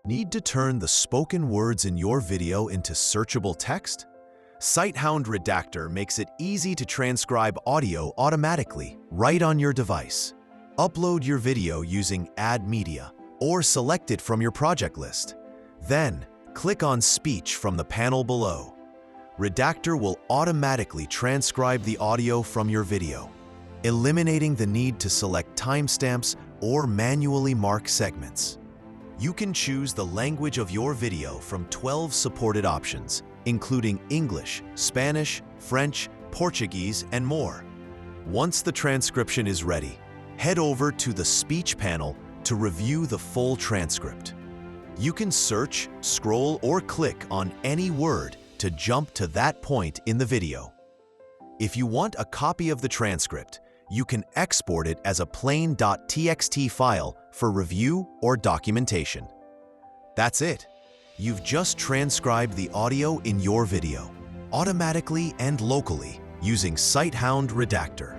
Need to turn the spoken words in your video into searchable text? Sighthound Redactor makes it easy to transcribe audio automatically right on your device. Upload your video using Add Media or select it from your project list. Then, click on Speech from the panel below. Redactor will automatically transcribe the audio from your video, eliminating the need to select timestamps or manually mark segments. You can choose the language of your video from 12 supported options, including English, Spanish, French, Portuguese, and more. Once the transcription is ready, head over to the Speech panel to review the full transcript. You can search, scroll, or click on any word to jump to that point in the video. If you want a copy of the transcript, you can export it as a plain .txt file for review or documentation. That's it. You've just transcribed the audio in your video, automatically and locally, using Sighthound Redactor.